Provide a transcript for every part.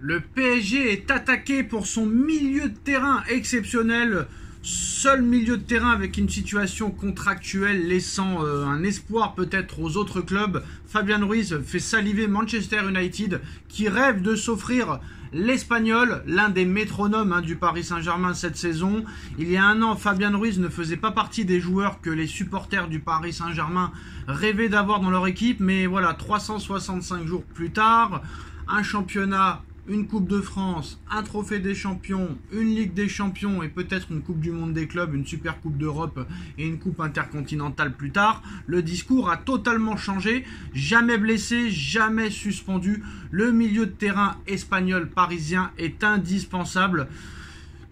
Le PSG est attaqué pour son milieu de terrain exceptionnel. Seul milieu de terrain avec une situation contractuelle laissant un espoir peut-être aux autres clubs. Fabian Ruiz fait saliver Manchester United qui rêve de s'offrir l'Espagnol, l'un des métronomes du Paris Saint-Germain cette saison. Il y a un an, Fabian Ruiz ne faisait pas partie des joueurs que les supporters du Paris Saint-Germain rêvaient d'avoir dans leur équipe. Mais voilà, 365 jours plus tard, un championnat, une Coupe de France, un trophée des champions, une Ligue des champions et peut-être une Coupe du monde des clubs, une Super Coupe d'Europe et une Coupe intercontinentale plus tard. Le discours a totalement changé. Jamais blessé, jamais suspendu. Le milieu de terrain espagnol parisien est indispensable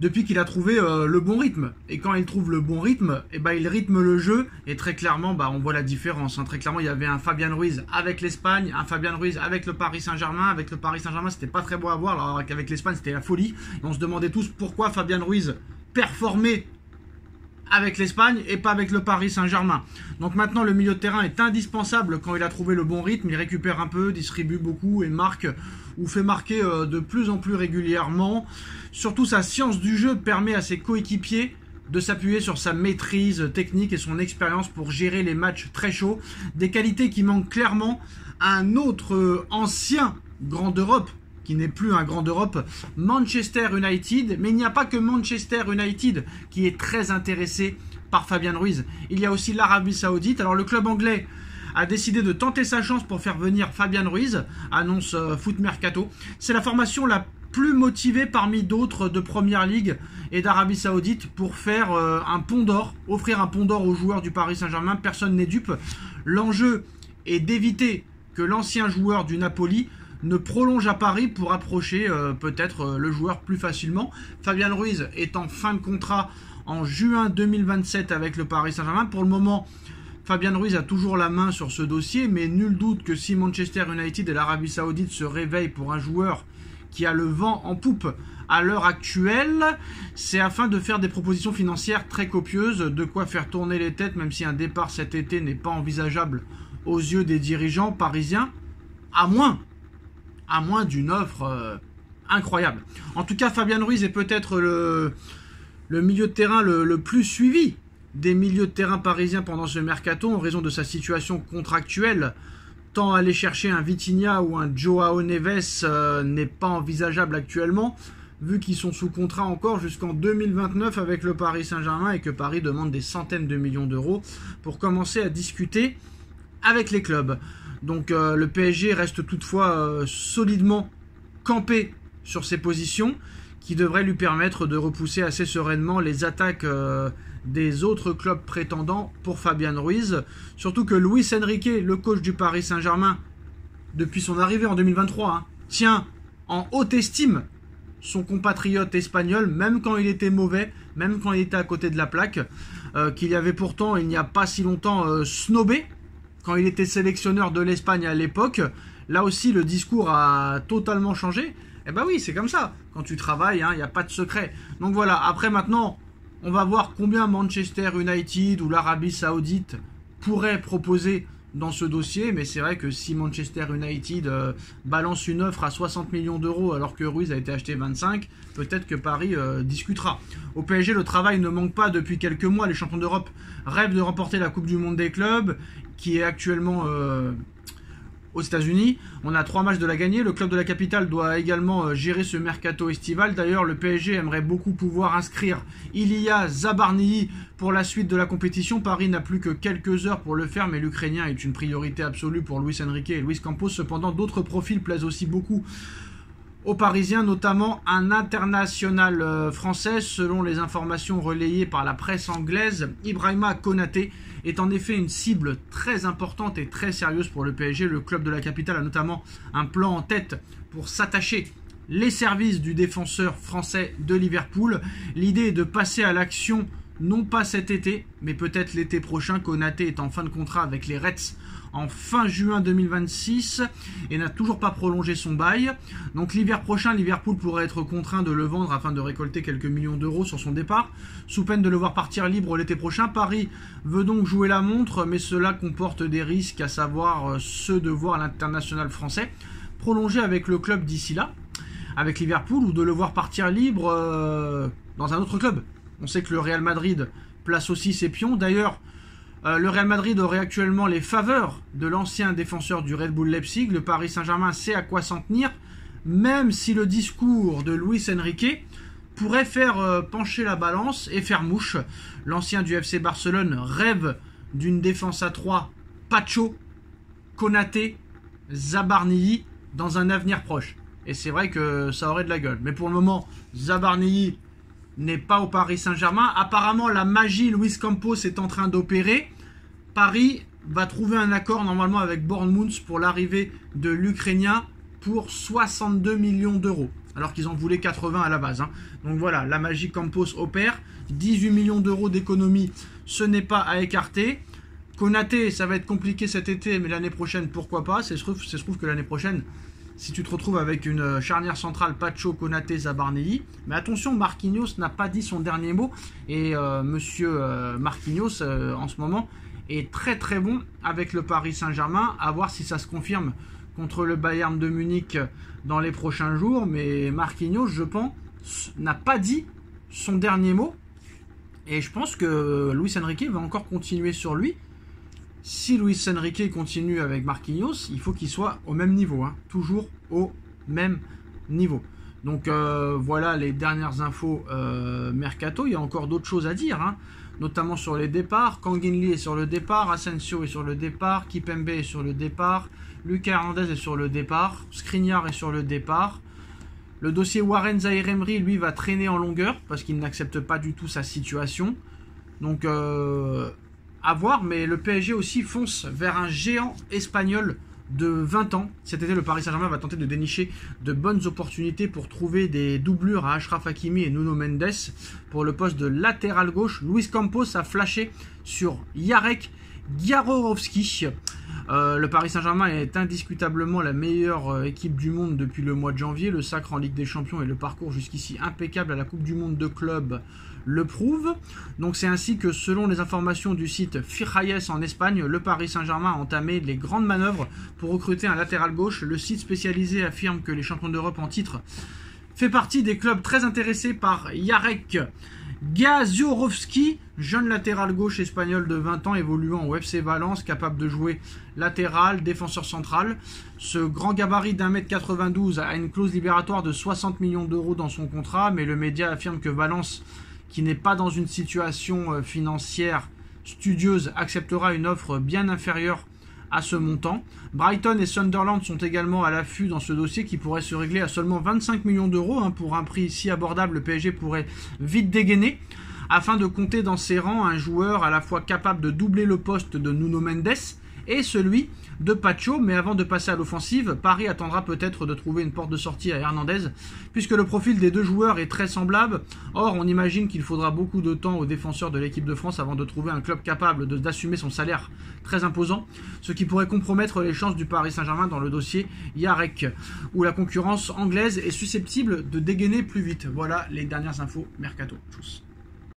depuis qu'il a trouvé le bon rythme. Et quand il trouve le bon rythme, il rythme le jeu. Et très clairement, on voit la différence. Très clairement, il y avait un Fabian Ruiz avec l'Espagne, un Fabian Ruiz avec le Paris Saint-Germain. Avec le Paris Saint-Germain, c'était pas très beau à voir. Alors qu'avec l'Espagne, c'était la folie. Et on se demandait tous pourquoi Fabian Ruiz performait avec l'Espagne et pas avec le Paris Saint-Germain. Donc maintenant, le milieu de terrain est indispensable quand il a trouvé le bon rythme. Il récupère un peu, distribue beaucoup et marque ou fait marquer de plus en plus régulièrement. Surtout, sa science du jeu permet à ses coéquipiers de s'appuyer sur sa maîtrise technique et son expérience pour gérer les matchs très chauds. Des qualités qui manquent clairement à un autre ancien grand d'Europe, qui n'est plus un grand d'Europe, Manchester United. Mais il n'y a pas que Manchester United qui est très intéressé par Fabian Ruiz. Il y a aussi l'Arabie Saoudite. Alors le club anglais a décidé de tenter sa chance pour faire venir Fabian Ruiz, annonce Foot Mercato. C'est la formation la plus motivée parmi d'autres de Première Ligue et d'Arabie Saoudite pour faire un pont d'or, offrir un pont d'or aux joueurs du Paris Saint-Germain. Personne n'est dupe. L'enjeu est d'éviter que l'ancien joueur du Napoli ne prolonge à Paris pour approcher peut-être le joueur plus facilement. Fabian Ruiz est en fin de contrat en juin 2027 avec le Paris Saint-Germain. Pour le moment, Fabian Ruiz a toujours la main sur ce dossier, mais nul doute que si Manchester United et l'Arabie Saoudite se réveillent pour un joueur qui a le vent en poupe à l'heure actuelle, c'est afin de faire des propositions financières très copieuses, de quoi faire tourner les têtes, même si un départ cet été n'est pas envisageable aux yeux des dirigeants parisiens, à moins d'une offre incroyable. En tout cas, Fabian Ruiz est peut-être le milieu de terrain le plus suivi des milieux de terrain parisiens pendant ce mercato en raison de sa situation contractuelle. Tant aller chercher un Vitinha ou un Joao Neves n'est pas envisageable actuellement, vu qu'ils sont sous contrat encore jusqu'en 2029 avec le Paris Saint-Germain et que Paris demande des centaines de millions d'euros pour commencer à discuter avec les clubs. Donc le PSG reste toutefois solidement campé sur ses positions, qui devraient lui permettre de repousser assez sereinement les attaques des autres clubs prétendants pour Fabian Ruiz. Surtout que Luis Enrique, le coach du Paris Saint-Germain, depuis son arrivée en 2023, tient en haute estime son compatriote espagnol, même quand il était mauvais, même quand il était à côté de la plaque, qu'il y avait pourtant, il n'y a pas si longtemps, snobé, quand il était sélectionneur de l'Espagne à l'époque. Là aussi, le discours a totalement changé. Oui, c'est comme ça. Quand tu travailles, il n'y a pas de secret. Donc voilà, après maintenant, on va voir combien Manchester United ou l'Arabie Saoudite pourrait proposer dans ce dossier. Mais c'est vrai que si Manchester United balance une offre à 60 millions d'euros alors que Ruiz a été acheté 25, peut-être que Paris discutera. Au PSG, le travail ne manque pas depuis quelques mois. Les champions d'Europe rêvent de remporter la Coupe du monde des clubs, qui est actuellement aux États-Unis. On a 3 matchs de la gagner. Le club de la capitale doit également gérer ce mercato estival. D'ailleurs, le PSG aimerait beaucoup pouvoir inscrire Ilia Zabarnyi pour la suite de la compétition. Paris n'a plus que quelques heures pour le faire, mais l'Ukrainien est une priorité absolue pour Luis Enrique et Luis Campos. Cependant, d'autres profils plaisent aussi beaucoup aux Parisiens, notamment un international français. Selon les informations relayées par la presse anglaise, Ibrahima Konaté est en effet une cible très importante et très sérieuse pour le PSG. Le club de la capitale a notamment un plan en tête pour s'attacher les services du défenseur français de Liverpool. L'idée est de passer à l'action non pas cet été, mais peut-être l'été prochain. Konaté est en fin de contrat avec les Reds en fin juin 2026 et n'a toujours pas prolongé son bail. Donc l'hiver prochain, Liverpool pourrait être contraint de le vendre afin de récolter quelques millions d'euros sur son départ, sous peine de le voir partir libre l'été prochain. Paris veut donc jouer la montre, mais cela comporte des risques, à savoir ceux de voir l'international français prolonger avec le club d'ici là. avec Liverpool ou de le voir partir libre dans un autre club. On sait que le Real Madrid place aussi ses pions. D'ailleurs, le Real Madrid aurait actuellement les faveurs de l'ancien défenseur du Red Bull Leipzig. Le Paris Saint-Germain sait à quoi s'en tenir, même si le discours de Luis Enrique pourrait faire pencher la balance et faire mouche. L'ancien du FC Barcelone rêve d'une défense à 3, Pacho, Konaté, Zabarnyi, dans un avenir proche. Et c'est vrai que ça aurait de la gueule. Mais pour le moment, Zabarnyi n'est pas au Paris Saint-Germain. Apparemment, la magie Luis Campos est en train d'opérer. Paris va trouver un accord normalement avec Bournemouth pour l'arrivée de l'Ukrainien pour 62 millions d'euros. Alors qu'ils en voulaient 80 à la base. Hein. Donc voilà, la magie Campos opère. 18 millions d'euros d'économie, ce n'est pas à écarter. Konaté, ça va être compliqué cet été, mais l'année prochaine, pourquoi pas. C'est se trouve que l'année prochaine, si tu te retrouves avec une charnière centrale Pacho, Konaté, Zabarnyi. Mais attention, Marquinhos n'a pas dit son dernier mot. Et monsieur Marquinhos, en ce moment, est très très bon avec le Paris Saint-Germain. À voir si ça se confirme contre le Bayern de Munich dans les prochains jours. Mais Marquinhos, je pense, n'a pas dit son dernier mot. Et je pense que Luis Enrique va encore continuer sur lui. Si Luis Enrique continue avec Marquinhos, il faut qu'il soit au même niveau. Hein, toujours au même niveau. Donc voilà les dernières infos mercato. Il y a encore d'autres choses à dire. Hein, notamment sur les départs. Kang-in Lee est sur le départ. Asensio est sur le départ. Kipembe est sur le départ. Lucas Hernandez est sur le départ. Skriniar est sur le départ. Le dossier Warren Zaïre-Emery, lui, va traîner en longueur parce qu'il n'accepte pas du tout sa situation. Donc, à voir. Mais le PSG aussi fonce vers un géant espagnol de 20 ans. Cet été, le Paris Saint-Germain va tenter de dénicher de bonnes opportunités pour trouver des doublures à Achraf Hakimi et Nuno Mendes pour le poste de latéral gauche. Luis Campos a flashé sur Jarek Giarorovski. Le Paris Saint-Germain est indiscutablement la meilleure équipe du monde depuis le mois de janvier. Le sacre en Ligue des Champions et le parcours jusqu'ici impeccable à la Coupe du Monde de club le prouvent. Donc c'est ainsi que selon les informations du site Fichailles en Espagne, le Paris Saint-Germain a entamé les grandes manœuvres pour recruter un latéral gauche. Le site spécialisé affirme que les champions d'Europe en titre fait partie des clubs très intéressés par Jarek Giarorovski, jeune latéral gauche espagnol de 20 ans évoluant au FC Valence, capable de jouer latéral, défenseur central. Ce grand gabarit d'1m92 a une clause libératoire de 60 millions d'euros dans son contrat, mais le média affirme que Valence, qui n'est pas dans une situation financière studieuse, acceptera une offre bien inférieure à ce montant. Brighton et Sunderland sont également à l'affût dans ce dossier qui pourrait se régler à seulement 25 millions d'euros. Hein, pour un prix si abordable, le PSG pourrait vite dégainer afin de compter dans ses rangs un joueur à la fois capable de doubler le poste de Nuno Mendes et celui de Pacho. Mais avant de passer à l'offensive, Paris attendra peut-être de trouver une porte de sortie à Hernandez, puisque le profil des deux joueurs est très semblable. Or, on imagine qu'il faudra beaucoup de temps aux défenseurs de l'équipe de France avant de trouver un club capable d'assumer son salaire très imposant, ce qui pourrait compromettre les chances du Paris Saint-Germain dans le dossier Jarek, où la concurrence anglaise est susceptible de dégainer plus vite. Voilà les dernières infos mercato. Tchuss.